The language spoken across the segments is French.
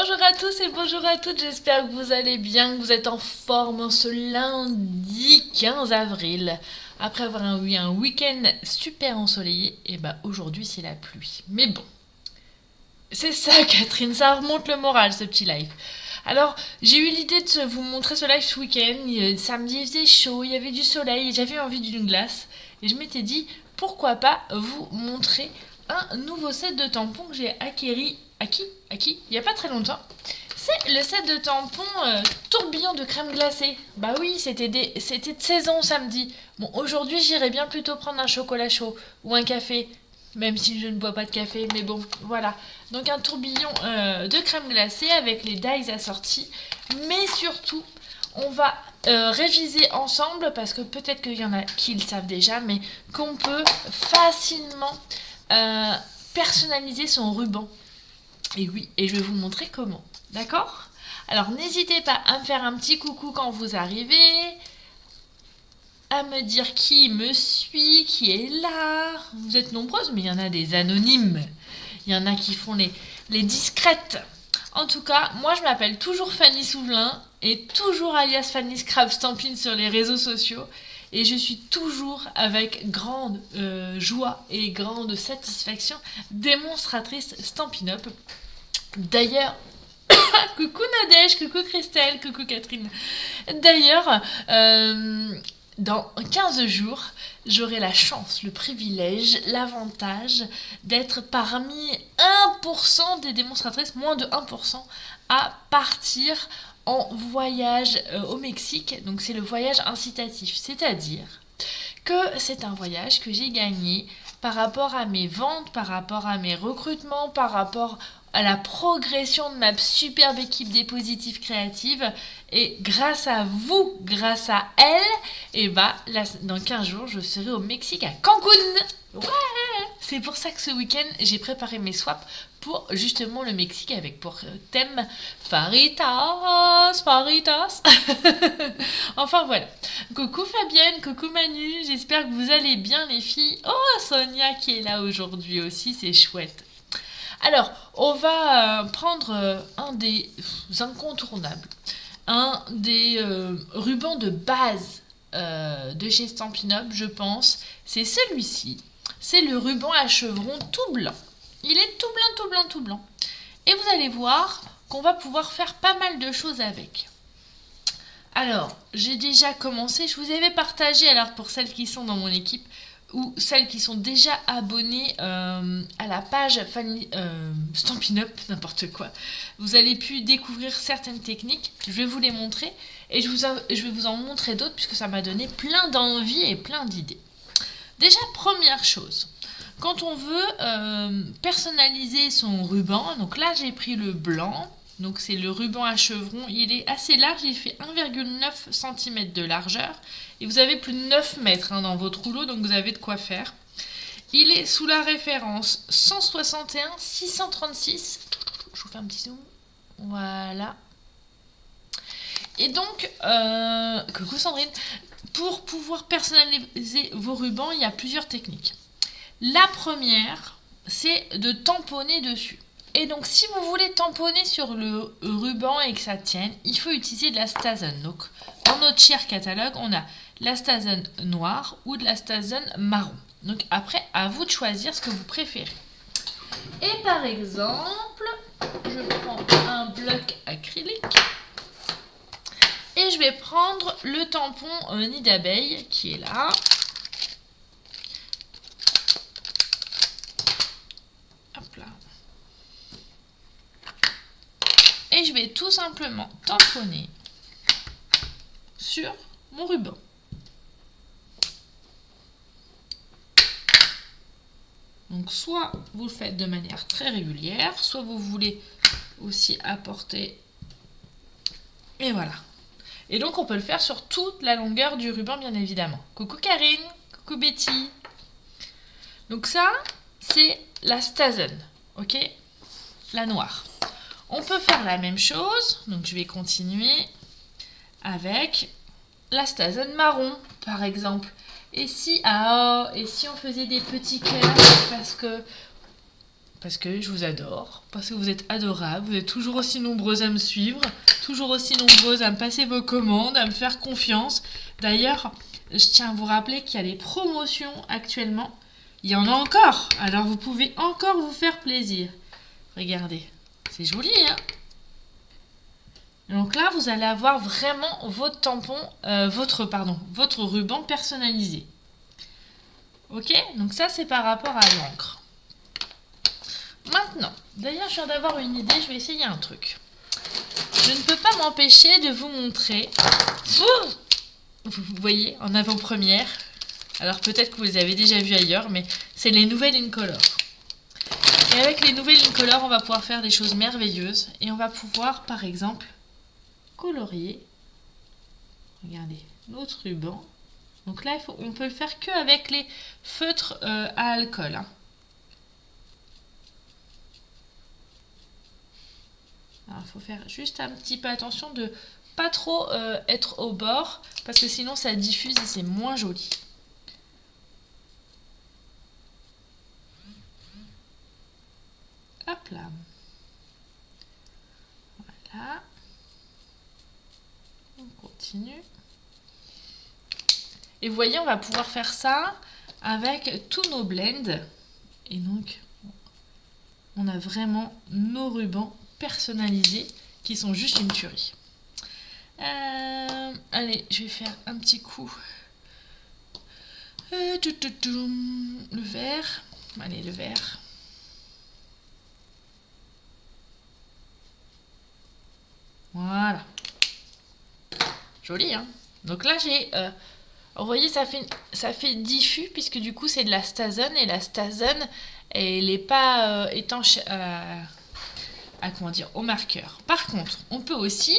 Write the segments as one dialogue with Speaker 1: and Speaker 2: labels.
Speaker 1: Bonjour à tous et bonjour à toutes, j'espère que vous allez bien, que vous êtes en forme en ce lundi 15 avril. Après avoir eu un week-end super ensoleillé, et bah aujourd'hui c'est la pluie. Mais bon, c'est ça Catherine, ça remonte le moral ce petit live. Alors j'ai eu l'idée de vous montrer ce live ce week-end, samedi il faisait chaud, il y avait du soleil, j'avais envie d'une glace. Et je m'étais dit, pourquoi pas vous montrer un nouveau set de tampons que j'ai acquis il n'y a pas très longtemps. C'est le set de tampons tourbillon de crème glacée. Bah oui, c'était de saison samedi. Bon, aujourd'hui, j'irais bien plutôt prendre un chocolat chaud ou un café, même si je ne bois pas de café, mais bon, voilà. Donc un tourbillon de crème glacée avec les dies assortis, mais surtout, on va réviser ensemble parce que peut-être qu'il y en a qui le savent déjà, mais qu'on peut facilement personnaliser son ruban. Et oui, et je vais vous montrer comment. D'accord? Alors n'hésitez pas à me faire un petit coucou quand vous arrivez, à me dire qui me suit, qui est là. Vous êtes nombreuses, mais il y en a des anonymes. Il y en a qui font les discrètes. En tout cas, moi je m'appelle toujours Fanny Souvelin et toujours alias Fanny Scrap Stampin sur les réseaux sociaux. Et je suis toujours avec grande joie et grande satisfaction démonstratrice Stampin' Up. D'ailleurs, coucou Nadège, coucou Christelle, coucou Catherine. D'ailleurs, dans 15 jours, j'aurai la chance, le privilège, l'avantage d'être parmi 1% des démonstratrices, moins de 1%, à partir en voyage au Mexique. Donc c'est le voyage incitatif, c'est-à-dire que c'est un voyage que j'ai gagné par rapport à mes ventes, par rapport à mes recrutements, par rapport à la progression de ma superbe équipe des positives créatives. Et grâce à vous, grâce à elle, et bah là, dans 15 jours, je serai au Mexique à Cancun. Ouais. C'est pour ça que ce week-end, j'ai préparé mes swaps pour justement le Mexique avec pour thème Faritas, Faritas. Enfin voilà. Coucou Fabienne, coucou Manu, j'espère que vous allez bien les filles. Oh Sonia qui est là aujourd'hui aussi, c'est chouette. Alors, on va prendre un des incontournables, un des rubans de base de chez Stampin' Up, je pense. C'est celui-ci. C'est le ruban à chevron tout blanc. Il est tout blanc, tout blanc, tout blanc. Et vous allez voir qu'on va pouvoir faire pas mal de choses avec. Alors, j'ai déjà commencé. Je vous avais partagé, alors pour celles qui sont dans mon équipe, ou celles qui sont déjà abonnées à la page Stampin' Up, n'importe quoi. Vous allez pu découvrir certaines techniques, je vais vous les montrer, et je vais vous en montrer d'autres, puisque ça m'a donné plein d'envies et plein d'idées. Déjà, première chose, quand on veut personnaliser son ruban, donc là j'ai pris le blanc, donc c'est le ruban à chevron, il est assez large, il fait 1,9 cm de largeur, et vous avez plus de 9 mètres dans votre rouleau, donc vous avez de quoi faire. Il est sous la référence 161 636, je vous fais un petit zoom, voilà. Et donc, coucou Sandrine, pour pouvoir personnaliser vos rubans, il y a plusieurs techniques. La première, c'est de tamponner dessus. Et donc, si vous voulez tamponner sur le ruban et que ça tienne, il faut utiliser de la Stazen. Donc, dans notre cher catalogue, on a la Stazen noire ou de la Stazen marron. Donc, après, à vous de choisir ce que vous préférez. Et par exemple, je prends un bloc acrylique. Et je vais prendre le tampon nid d'abeille qui est là. Hop là. Et je vais tout simplement tamponner sur mon ruban. Donc soit vous le faites de manière très régulière, soit vous voulez aussi apporter. Et voilà. Et donc on peut le faire sur toute la longueur du ruban bien évidemment. Coucou Karine, coucou Betty. Donc ça, c'est la Stazen, ok? La noire. On peut faire la même chose, donc je vais continuer avec la Stazen marron par exemple. Et si on faisait des petits cœurs parce que parce que je vous adore, parce que vous êtes adorables, vous êtes toujours aussi nombreuses à me suivre, toujours aussi nombreuses à me passer vos commandes, à me faire confiance. D'ailleurs, je tiens à vous rappeler qu'il y a des promotions actuellement. Il y en a encore, alors vous pouvez encore vous faire plaisir. Regardez, c'est joli, hein? Donc là, vous allez avoir vraiment votre tampon, votre ruban personnalisé. Ok, donc ça c'est par rapport à l'encre. Maintenant, d'ailleurs je viens d'avoir une idée, je vais essayer un truc. Je ne peux pas m'empêcher de vous montrer, vous voyez, en avant-première, alors peut-être que vous les avez déjà vus ailleurs, mais c'est les nouvelles Incolor. Et avec les nouvelles Incolor, on va pouvoir faire des choses merveilleuses, et on va pouvoir par exemple colorier, regardez, notre ruban. Donc là, on peut le faire que avec les feutres à alcool. Hein. Alors, il faut faire juste un petit peu attention de pas trop être au bord, parce que sinon ça diffuse et c'est moins joli. Hop là. Voilà. On continue. Et vous voyez, on va pouvoir faire ça avec tous nos blends. Et donc, on a vraiment nos rubans personnalisés qui sont juste une tuerie. Allez, je vais faire un petit coup. Le vert. Allez, le vert. Voilà. Joli, hein? Donc là, j'ai... vous voyez, ça fait diffus, puisque du coup, c'est de la Stazen. Et la Stazen, elle n'est pas étanche comment dire, au marqueur. Par contre, on peut aussi,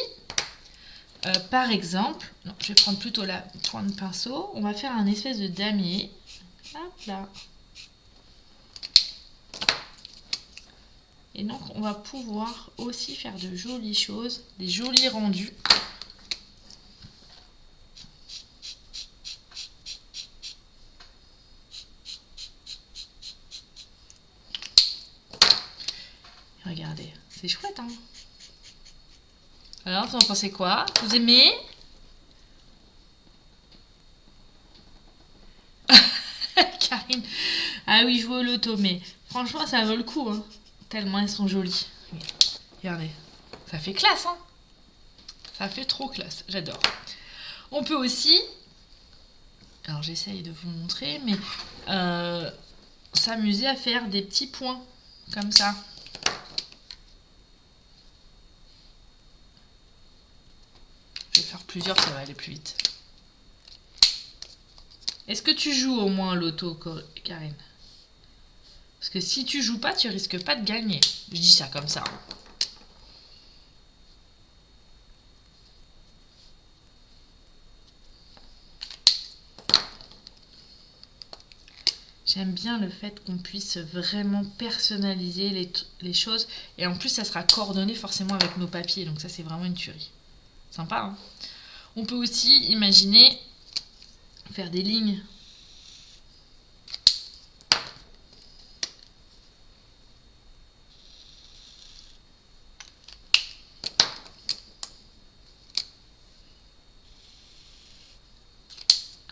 Speaker 1: par exemple... Non, je vais prendre plutôt la pointe de pinceau. On va faire un espèce de damier. Hop là. Et donc, on va pouvoir aussi faire de jolies choses, des jolis rendus. Regardez, c'est chouette, hein? Alors, vous en pensez quoi? Vous aimez? Karine. Ah oui, je joue au loto, mais franchement, ça vaut le coup, hein? Tellement elles sont jolies. Regardez, ça fait classe, hein? Ça fait trop classe, j'adore. On peut aussi, alors j'essaye de vous montrer, mais s'amuser à faire des petits points, comme ça. Je vais faire plusieurs, ça va aller plus vite. Est-ce que tu joues au moins l'auto, Karine? Parce que si tu joues pas, tu risques pas de gagner. Je dis ça comme ça. J'aime bien le fait qu'on puisse vraiment personnaliser les choses. Et en plus, ça sera coordonné forcément avec nos papiers. Donc ça, c'est vraiment une tuerie. Sympa, hein? On peut aussi imaginer faire des lignes.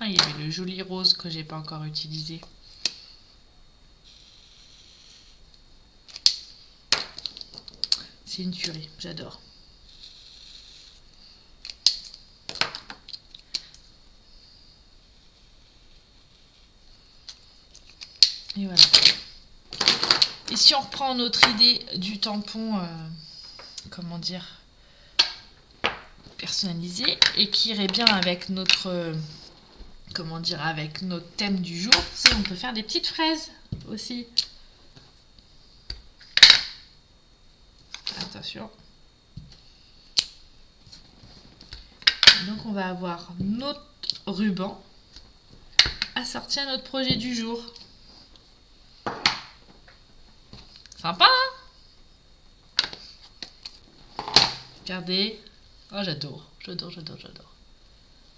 Speaker 1: Ah, il y avait le joli rose que j'ai pas encore utilisé. C'est une tuerie, j'adore. Et voilà. Et si on reprend notre idée du tampon, comment dire, personnalisé, et qui irait bien avec notre, comment dire, avec notre thème du jour, c'est on peut faire des petites fraises aussi. Attention. Donc on va avoir notre ruban assorti à notre projet du jour. Sympa, hein? Regardez. Oh, j'adore, j'adore, j'adore, j'adore.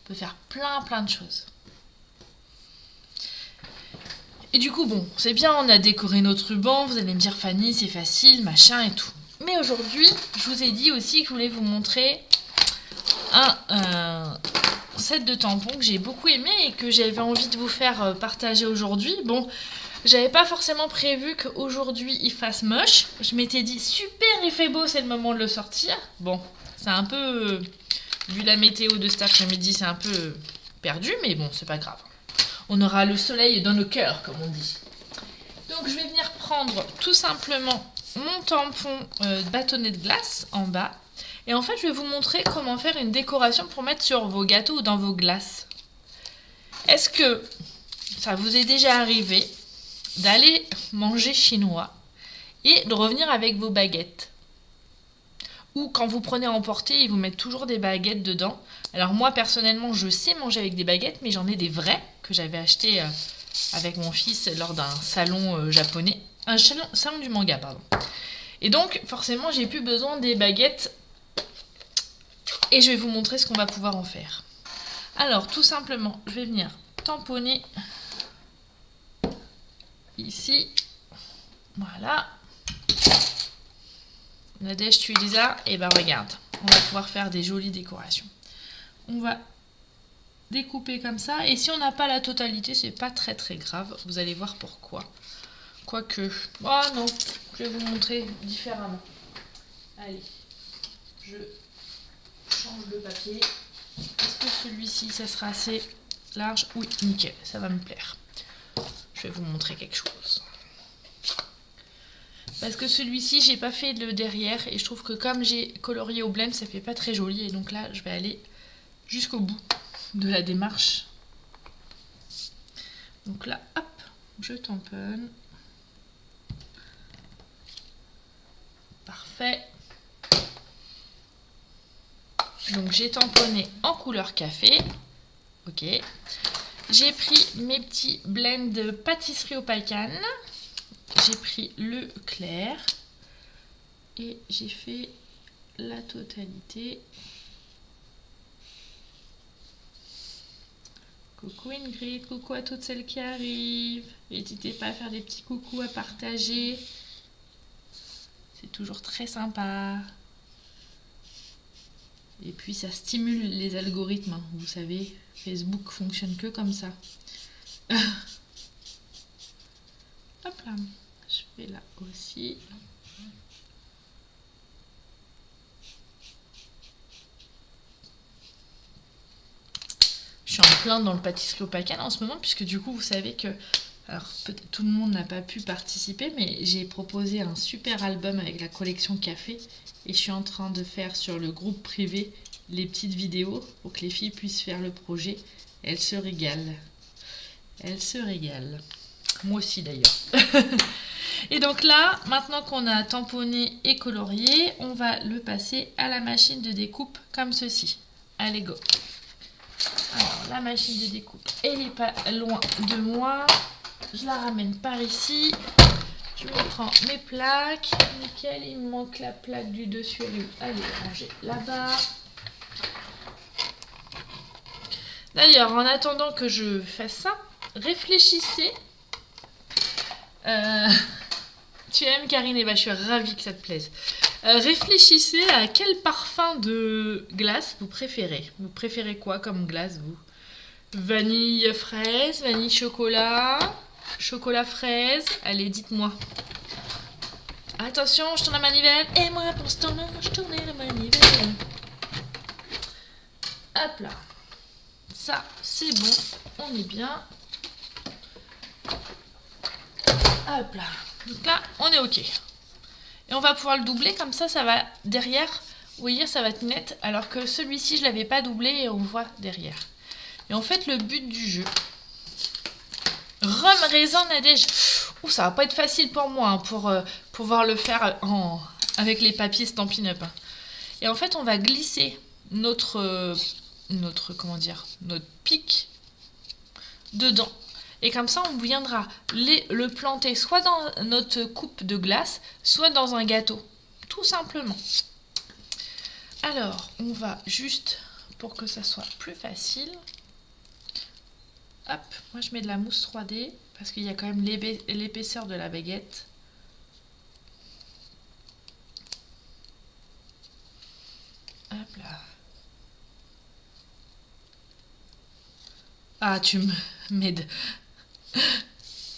Speaker 1: On peut faire plein de choses. Et du coup, bon, c'est bien, on a décoré notre ruban. Vous allez me dire, Fanny, c'est facile, machin et tout. Mais aujourd'hui, je vous ai dit aussi que je voulais vous montrer un set de tampons que j'ai beaucoup aimé et que j'avais envie de vous faire partager aujourd'hui. Bon, j'avais pas forcément prévu qu'aujourd'hui il fasse moche. Je m'étais dit, super, il fait beau, c'est le moment de le sortir. Bon, c'est un peu... vu la météo de cet après-midi, c'est un peu perdu, mais bon, c'est pas grave. On aura le soleil dans nos cœurs, comme on dit. Donc je vais venir prendre tout simplement mon tampon bâtonnet de glace en bas. Et en fait, je vais vous montrer comment faire une décoration pour mettre sur vos gâteaux ou dans vos glaces. Est-ce que ça vous est déjà arrivé d'aller manger chinois et de revenir avec vos baguettes? Ou quand vous prenez à emporter, ils vous mettent toujours des baguettes dedans. Alors moi, personnellement, je sais manger avec des baguettes, mais j'en ai des vraies que j'avais achetées avec mon fils lors d'un salon japonais. Un salon du manga, pardon. Et donc, forcément, j'ai plus besoin des baguettes. Et je vais vous montrer ce qu'on va pouvoir en faire. Alors, tout simplement, je vais venir tamponner ici. Voilà. Nadège, tu es Lisa. Et ben regarde, on va pouvoir faire des jolies décorations. On va découper comme ça. Et si on n'a pas la totalité, c'est pas très très grave. Vous allez voir pourquoi. Quoique... oh non, je vais vous montrer différemment. Allez, je change de papier. Est-ce que celui-ci, ça sera assez large? Oui, nickel, ça va me plaire. Je vais vous montrer quelque chose. Parce que celui-ci, j'ai pas fait le derrière et je trouve que comme j'ai colorié au blend, ça fait pas très joli. Et donc là, je vais aller jusqu'au bout de la démarche. Donc là, hop, je tamponne. Parfait. Donc j'ai tamponné en couleur café. Ok. J'ai pris mes petits blends de pâtisserie au pacan. J'ai pris le clair. Et j'ai fait la totalité. Coucou Ingrid, coucou à toutes celles qui arrivent. N'hésitez pas à faire des petits coucous, à partager. C'est toujours très sympa. Et puis ça stimule les algorithmes, hein. Vous savez, Facebook fonctionne que comme ça. Hop là, je fais là aussi. Je suis en plein dans le pâtisserie au pacan en ce moment, puisque du coup, vous savez que... alors, peut-être tout le monde n'a pas pu participer, mais j'ai proposé un super album avec la collection café. Et je suis en train de faire sur le groupe privé les petites vidéos pour que les filles puissent faire le projet. Elles se régalent. Elles se régalent. Moi aussi d'ailleurs. Et donc là, maintenant qu'on a tamponné et colorié, on va le passer à la machine de découpe comme ceci. Allez, go. Alors, la machine de découpe, elle n'est pas loin de moi. Je la ramène par ici. Je me prends mes plaques. Nickel, il me manque la plaque du dessus. Elle est rangée là-bas. D'ailleurs, en attendant que je fasse ça, réfléchissez. Tu aimes Karine? Eh ben, je suis ravie que ça te plaise. Réfléchissez à quel parfum de glace vous préférez. Vous préférez quoi comme glace, vous? Vanille fraise, vanille chocolat, chocolat fraise. Allez, dites-moi. Attention, je tourne la manivelle. Et moi, pour ce temps-là, je tourne la manivelle. Hop là. Ça, c'est bon. On est bien. Hop là. Donc là, on est OK. Et on va pouvoir le doubler. Comme ça, ça va derrière. Vous voyez, ça va être net. Alors que celui-ci, je ne l'avais pas doublé et on voit derrière. Et en fait, le but du jeu... Rhum, raisin, Nadège. Ouh, ça va pas être facile pour moi hein, pour pouvoir le faire avec les papiers Stampin' Up. Hein. Et en fait, on va glisser notre pic dedans. Et comme ça, on viendra le planter soit dans notre coupe de glace, soit dans un gâteau. Tout simplement. Alors, on va juste, pour que ça soit plus facile... Hop, moi je mets de la mousse 3D Parce qu'il y a quand même l'épaisseur de la baguette. Hop là. Ah, tu m'aides.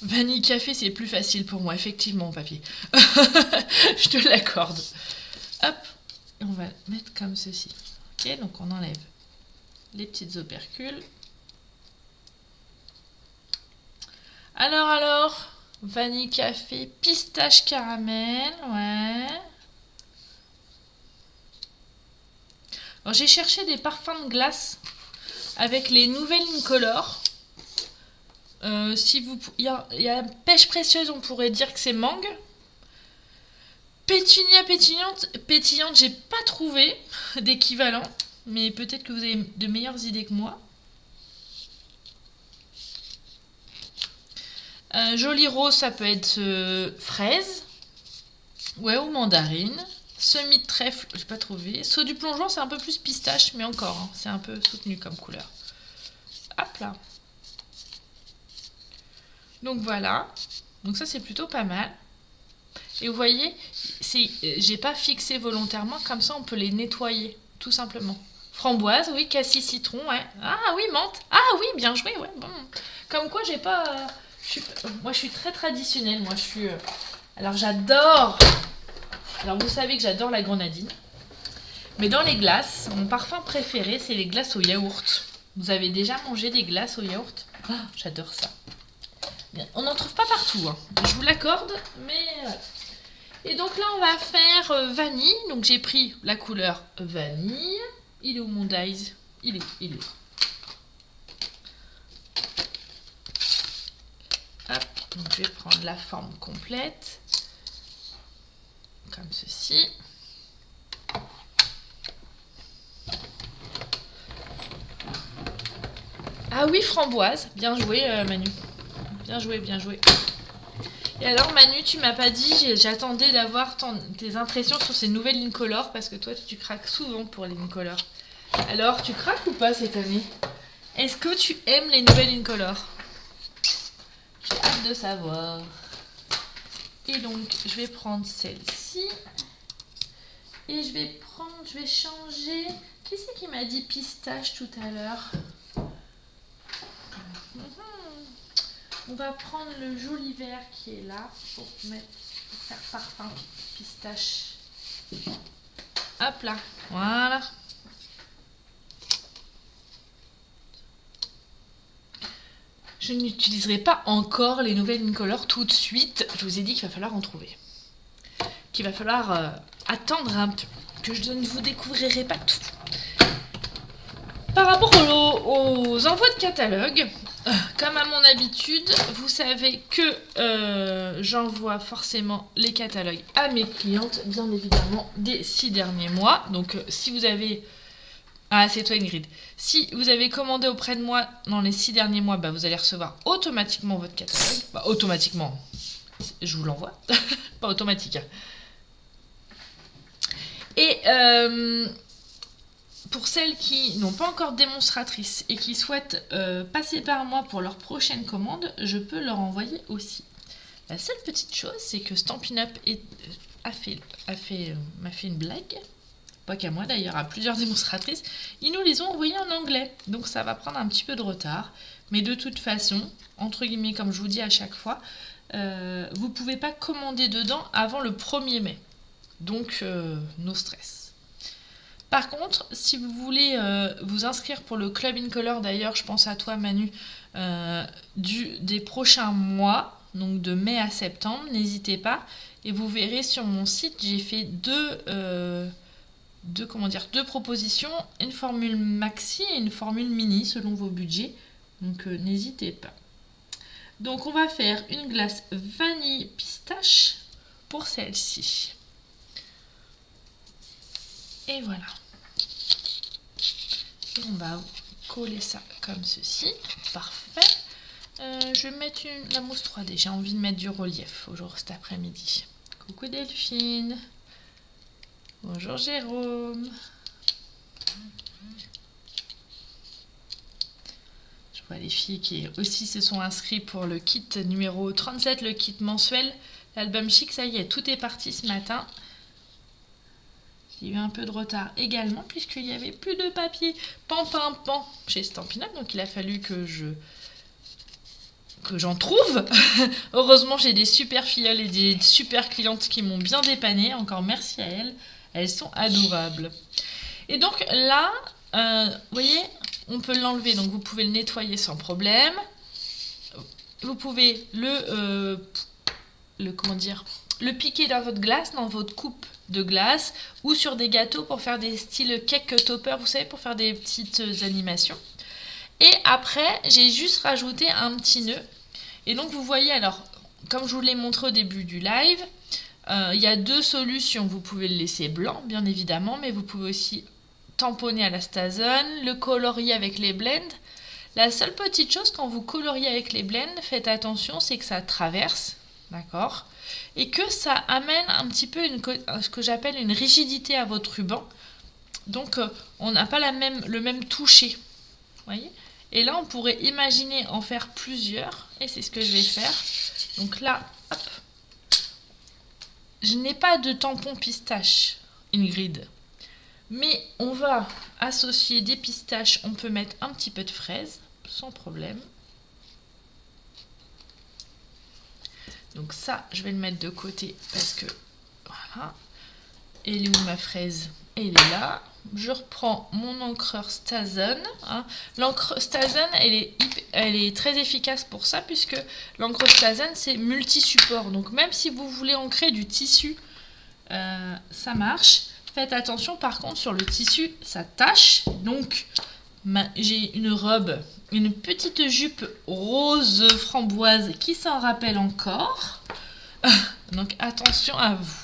Speaker 1: Vanille café, c'est plus facile pour moi, effectivement, papier. Je te l'accorde. Hop, et on va mettre comme ceci. Ok, donc on enlève les petites opercules. Alors, vanille café, pistache caramel, ouais. Alors j'ai cherché des parfums de glace avec les nouvelles Incolore. Il y a pêche précieuse, on pourrait dire que c'est mangue. Pétunia pétillante, j'ai pas trouvé d'équivalent, mais peut-être que vous avez de meilleures idées que moi. Joli rose, ça peut être fraise, ouais, ou mandarine. Semis de trèfle, j'ai pas trouvé. Saut du plongeon, c'est un peu plus pistache, mais encore, hein, c'est un peu soutenu comme couleur. Hop là. Donc voilà. Donc ça, c'est plutôt pas mal. Et vous voyez, j'ai pas fixé volontairement, comme ça on peut les nettoyer, tout simplement. Framboise, oui, cassis, citron, ouais. Ah oui, menthe. Ah oui, bien joué, ouais. Bon. Comme quoi, j'ai pas... moi, je suis très traditionnelle, moi, je suis... Alors, j'adore... Alors, vous savez que j'adore la grenadine. Mais dans les glaces, mon parfum préféré, c'est les glaces au yaourt. Vous avez déjà mangé des glaces au yaourt? Oh, j'adore ça. Bien, on n'en trouve pas partout, hein. Je vous l'accorde, mais... Et donc là, on va faire vanille. Donc j'ai pris la couleur vanille. Il est où mon dies? Il est. Hop, donc je vais prendre la forme complète. Comme ceci. Ah oui, framboise. Bien joué, Manu. Bien joué, bien joué. Et alors Manu, tu m'as pas dit, j'attendais d'avoir tes impressions sur ces nouvelles Incolore parce que toi tu craques souvent pour les Incolore. Alors tu craques ou pas cette année? Est-ce que tu aimes les nouvelles Incolore? J'ai hâte de savoir. Et donc je vais prendre celle-ci. Et je vais changer... Qui c'est qui m'a dit pistache tout à l'heure? On va prendre le joli vert qui est là pour faire parfum pistache. Hop là, voilà. Je n'utiliserai pas encore les nouvelles Incolore tout de suite. Je vous ai dit qu'il va falloir en trouver. Qu'il va falloir attendre un peu. Que je ne vous découvrirai pas tout. Par rapport aux envois de catalogue, comme à mon habitude, vous savez que j'envoie forcément les catalogues à mes clientes, bien évidemment, des 6 derniers mois. Donc si vous avez... Ah, c'est toi Ingrid. Si vous avez commandé auprès de moi dans les 6 derniers mois, bah, vous allez recevoir automatiquement votre catalogue. Bah, automatiquement, je vous l'envoie. Pas automatique. Et... pour celles qui n'ont pas encore de démonstratrice et qui souhaitent passer par moi pour leur prochaine commande, je peux leur envoyer aussi. La seule petite chose, c'est que Stampin' Up m'a fait une blague, pas qu'à moi d'ailleurs, à plusieurs démonstratrices. Ils nous les ont envoyés en anglais, donc ça va prendre un petit peu de retard. Mais de toute façon, entre guillemets, comme je vous dis à chaque fois, vous ne pouvez pas commander dedans avant le 1er mai. Donc, no stress. Par contre, si vous voulez vous inscrire pour le Club Incolore, d'ailleurs, je pense à toi Manu, des prochains mois, donc de mai à septembre, n'hésitez pas. Et vous verrez sur mon site, j'ai fait deux propositions, une formule maxi et une formule mini selon vos budgets. Donc n'hésitez pas. Donc on va faire une glace vanille pistache pour celle-ci. Et voilà. Et on va coller ça comme ceci. Parfait. Je vais mettre la mousse 3D. J'ai envie de mettre du relief cet après-midi. Coucou Delphine. Bonjour Jérôme. Je vois les filles qui aussi se sont inscrites pour le kit numéro 37, le kit mensuel, l'album chic, ça y est, tout est parti ce matin. J'ai eu un peu de retard également puisqu'il n'y avait plus de papier pan chez Stampin' Up, donc il a fallu que j'en trouve. Heureusement, j'ai des super filleules et des super clientes qui m'ont bien dépanné. Encore merci à elles. Elles sont adorables. Et donc là, vous voyez, on peut l'enlever. Donc vous pouvez le nettoyer sans problème. Vous pouvez le piquer dans votre glace, dans votre coupe de glace ou sur des gâteaux pour faire des styles cake topper, vous savez, pour faire des petites animations. Et après, j'ai juste rajouté un petit nœud. Et donc, vous voyez, alors, comme je vous l'ai montré au début du live, il y a deux solutions. Vous pouvez le laisser blanc, bien évidemment, mais vous pouvez aussi tamponner à la StaZen, le colorier avec les blends. La seule petite chose, quand vous coloriez avec les blends, faites attention, c'est que ça traverse, d'accord ? Et que ça amène un petit peu ce que j'appelle une rigidité à votre ruban. Donc, on n'a pas le même toucher, voyez ? Et là, on pourrait imaginer en faire plusieurs. Et c'est ce que je vais faire. Donc là, hop. Je n'ai pas de tampon pistache, Ingrid. Mais on va associer des pistaches. On peut mettre un petit peu de fraise, sans problème. Donc ça, je vais le mettre de côté parce que... Voilà. Et elle est où ma fraise? Elle est là. Je reprends mon encreur StaZen. Hein. L'encre StaZen, elle est très efficace pour ça, puisque l'encre StaZen, c'est multi-support. Donc même si vous voulez ancrer du tissu, ça marche. Faites attention, par contre, sur le tissu, ça tache. Donc, j'ai une robe, une petite jupe rose framboise qui s'en rappelle encore. Donc attention à vous.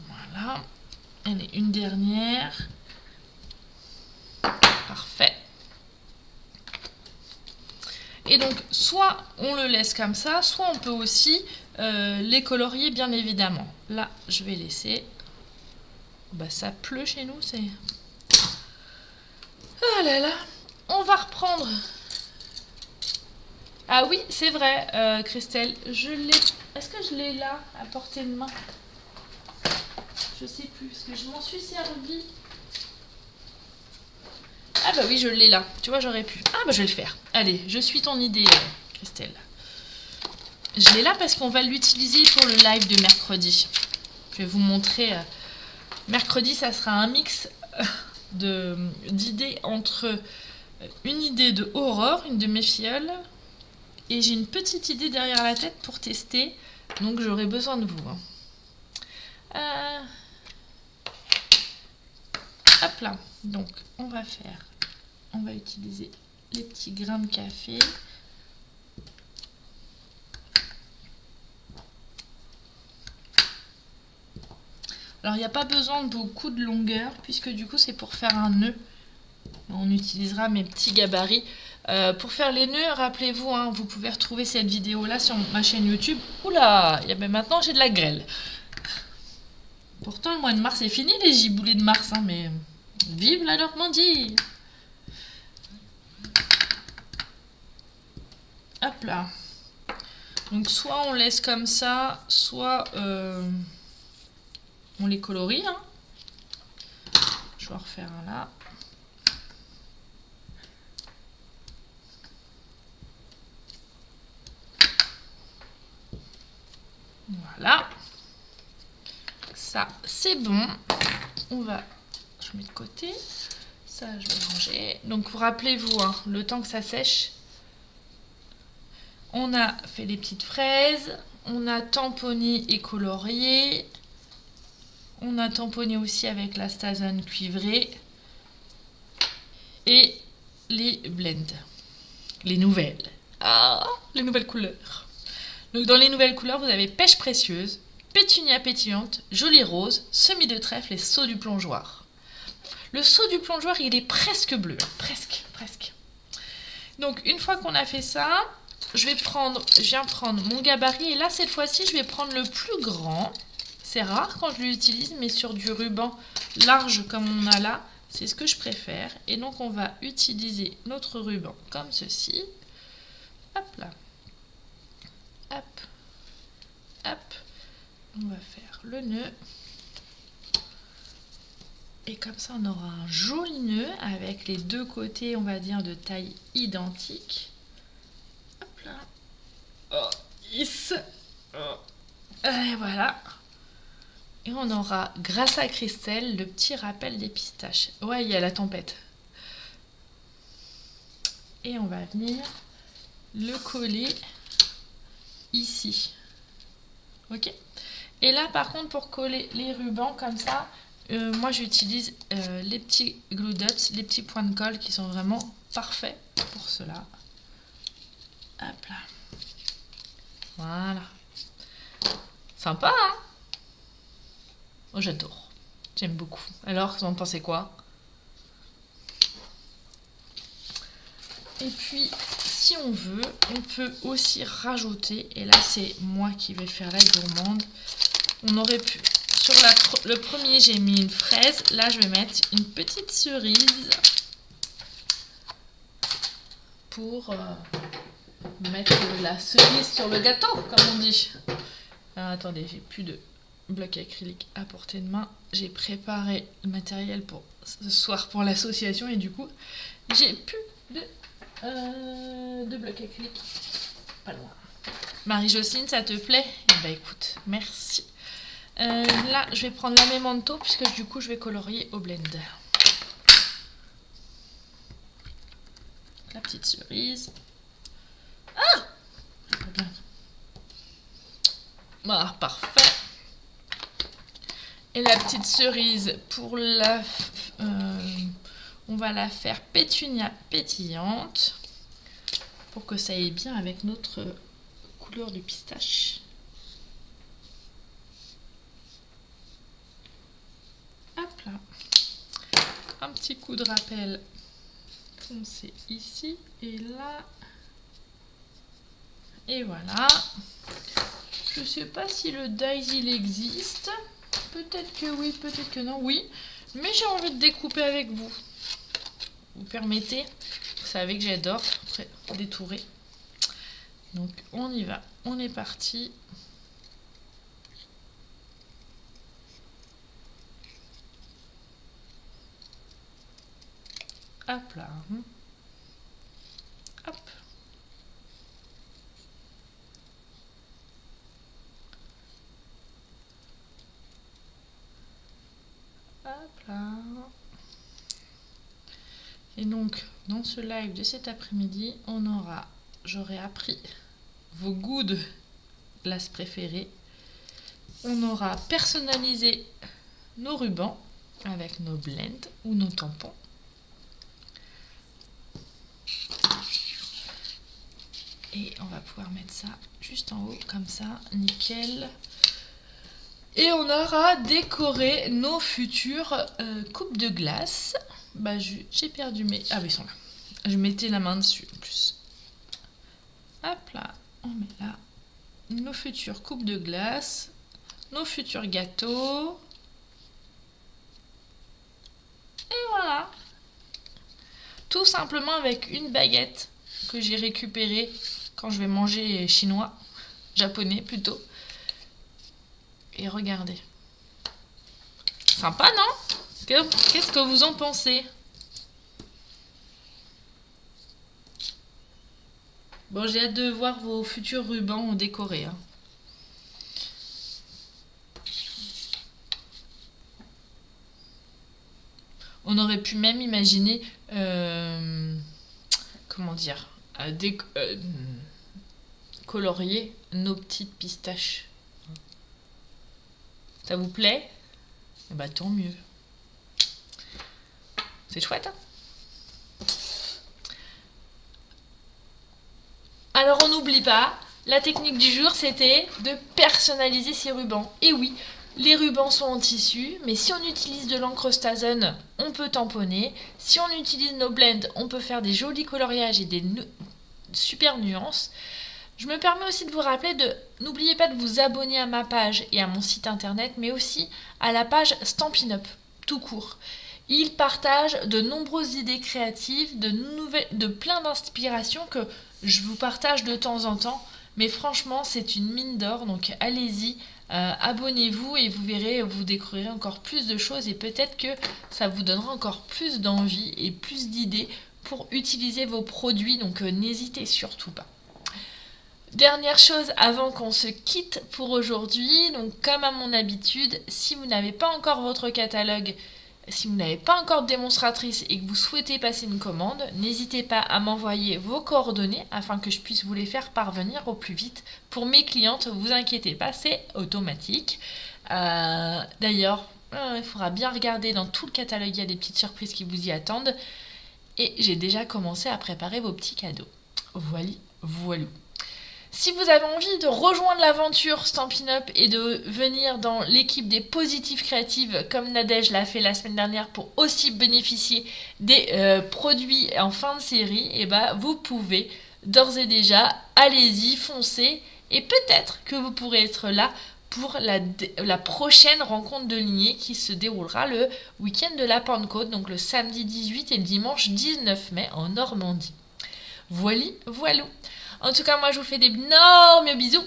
Speaker 1: Voilà, elle est une dernière. Parfait. Et donc, soit on le laisse comme ça, soit on peut aussi les colorier, bien évidemment. Là, je vais laisser. Bah, ça pleut chez nous, c'est... Ah là là. On va reprendre. Ah oui, c'est vrai, Christelle. Est-ce que je l'ai là, à portée de main? Je sais plus, parce que je m'en suis servi. Ah bah oui, je l'ai là. Tu vois, j'aurais pu. Ah bah je vais le faire. Allez, je suis ton idée, Christelle. Je l'ai là parce qu'on va l'utiliser pour le live de mercredi. Je vais vous montrer. Mercredi, ça sera un mix d'idées entre une idée de Aurore, une de mes filleules, et j'ai une petite idée derrière la tête pour tester. Donc j'aurai besoin de vous. Hop là. Donc on va utiliser les petits grains de café. Alors il n'y a pas besoin de beaucoup de longueur puisque du coup c'est pour faire un nœud. On utilisera mes petits gabarits. Pour faire les nœuds, rappelez-vous, hein, vous pouvez retrouver cette vidéo là sur ma chaîne YouTube. Oula, maintenant j'ai de la grêle. Pourtant le mois de mars est fini, les giboulées de mars, hein, mais vive la Normandie! Hop là. Donc soit on laisse comme ça, soit on les colorie. Hein. Je vais en refaire un là. Voilà. Ça, c'est bon. Je mets de côté. Ça, je vais ranger. Donc, vous rappelez-vous, hein, le temps que ça sèche. On a fait les petites fraises. On a tamponné et colorié. On a tamponné aussi avec la StaZen cuivrée. Et les blends. Les nouvelles. Ah, les nouvelles couleurs. Donc, dans les nouvelles couleurs, vous avez pêche précieuse, pétunia pétillante, jolie rose, semis de trèfle et saut du plongeoir. Le saut du plongeoir, il est presque bleu. Presque. Donc, une fois qu'on a fait ça, je viens prendre mon gabarit. Et là, cette fois-ci, je vais prendre le plus grand. C'est rare quand je l'utilise, mais sur du ruban large comme on a là, c'est ce que je préfère. Et donc on va utiliser notre ruban comme ceci. Hop là. Hop. Hop. On va faire le nœud. Et comme ça, on aura un joli nœud avec les deux côtés, on va dire, de taille identique. Hop là. Oh, yes. Oh. Et voilà. Et on aura, grâce à Christelle, le petit rappel des pistaches. Ouais, il y a la tempête. Et on va venir le coller ici. Ok. Et là, par contre, pour coller les rubans comme ça, moi j'utilise les petits glue dots, les petits points de colle qui sont vraiment parfaits pour cela. Hop là. Voilà. Sympa, hein? Oh, j'adore. J'aime beaucoup. Alors, vous en pensez quoi? Et puis, si on veut, on peut aussi rajouter, et là c'est moi qui vais faire la gourmande, on aurait pu, sur le premier j'ai mis une fraise, là je vais mettre une petite cerise pour mettre la cerise sur le gâteau, comme on dit. Alors attendez, j'ai plus de bloc acrylique à portée de main, j'ai préparé le matériel pour ce soir pour l'association et du coup j'ai plus de bloc acrylique. Pas loin. Marie-Jocelyne, ça te plaît? Eh ben écoute, merci. Là, je vais prendre la Memento puisque du coup, je vais colorier au blend. La petite cerise. Ah! Bien. Voilà, parfait. Et la petite cerise pour la... on va la faire pétunia pétillante pour que ça aille bien avec notre couleur de pistache. Hop là. Un petit coup de rappel foncé ici et là. Et voilà. Je sais pas si le dies il existe. Peut-être que oui, peut-être que non. Oui, mais j'ai envie de découper avec vous. Vous permettez? Vous savez que j'adore détourer. Donc on y va, on est parti. Hop là. Hop. Hop là. Et donc, dans ce live de cet après-midi, j'aurai appris vos goûts de glace préférées. On aura personnalisé nos rubans avec nos blends ou nos tampons. Et on va pouvoir mettre ça juste en haut, comme ça, nickel. Et on aura décoré nos futures coupes de glace. Bah, j'ai perdu mes... Ah oui, ils sont là. Je mettais la main dessus en plus. Hop là, on met là nos futures coupes de glace, nos futurs gâteaux. Et voilà. Tout simplement avec une baguette que j'ai récupérée quand je vais manger chinois, japonais plutôt. Et regardez. Sympa, non? Qu'est-ce que vous en pensez? Bon, j'ai hâte de voir vos futurs rubans décorés. Hein. On aurait pu même imaginer, comment dire, colorier nos petites pistaches. Ça vous plaît? Eh bah tant mieux. C'est chouette, hein? Alors on n'oublie pas, la technique du jour c'était de personnaliser ses rubans. Et oui, les rubans sont en tissu, mais si on utilise de l'encre Stazen, on peut tamponner. Si on utilise nos blends, on peut faire des jolis coloriages et des super nuances. Je me permets aussi de vous rappeler n'oubliez pas de vous abonner à ma page et à mon site internet, mais aussi à la page Stampin' Up, tout court. Il partage de nombreuses idées créatives, de plein d'inspirations que je vous partage de temps en temps. Mais franchement, c'est une mine d'or, donc allez-y, abonnez-vous et vous verrez, vous découvrirez encore plus de choses et peut-être que ça vous donnera encore plus d'envie et plus d'idées pour utiliser vos produits, donc n'hésitez surtout pas. Dernière chose avant qu'on se quitte pour aujourd'hui, donc comme à mon habitude, si vous n'avez pas encore votre catalogue, si vous n'avez pas encore de démonstratrice et que vous souhaitez passer une commande, n'hésitez pas à m'envoyer vos coordonnées afin que je puisse vous les faire parvenir au plus vite. Pour mes clientes, vous inquiétez pas, c'est automatique. D'ailleurs, il faudra bien regarder dans tout le catalogue, il y a des petites surprises qui vous y attendent. Et j'ai déjà commencé à préparer vos petits cadeaux. Voilà. Si vous avez envie de rejoindre l'aventure Stampin' Up et de venir dans l'équipe des positives créatives comme Nadège l'a fait la semaine dernière pour aussi bénéficier des produits en fin de série, et vous pouvez d'ores et déjà, allez-y, foncez et peut-être que vous pourrez être là pour la prochaine rencontre de lignée qui se déroulera le week-end de la Pentecôte, donc le samedi 18 et le dimanche 19 mai en Normandie. Voilà. En tout cas, moi, je vous fais d'énormes bisous.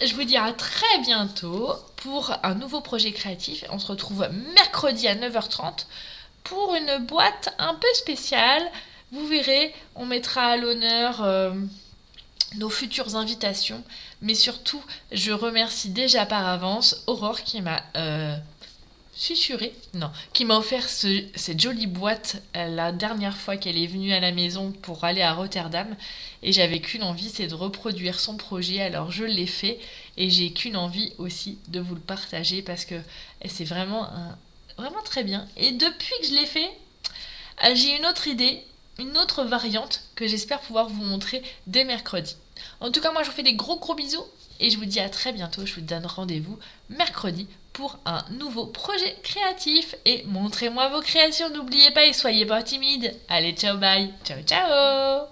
Speaker 1: Je vous dis à très bientôt pour un nouveau projet créatif. On se retrouve mercredi à 9h30 pour une boîte un peu spéciale. Vous verrez, on mettra à l'honneur nos futures invitations. Mais surtout, je remercie déjà par avance Aurore qui m'a qui m'a offert cette jolie boîte la dernière fois qu'elle est venue à la maison pour aller à Rotterdam, et j'avais qu'une envie, c'est de reproduire son projet, alors je l'ai fait et j'ai qu'une envie aussi de vous le partager parce que c'est vraiment très bien. Et depuis que je l'ai fait, j'ai une autre idée, une autre variante que j'espère pouvoir vous montrer dès mercredi. En tout cas, moi je vous fais des gros bisous et je vous dis à très bientôt. Je vous donne rendez-vous mercredi pour un nouveau projet créatif. Et montrez-moi vos créations, n'oubliez pas et soyez pas timides. Allez, ciao, bye. Ciao.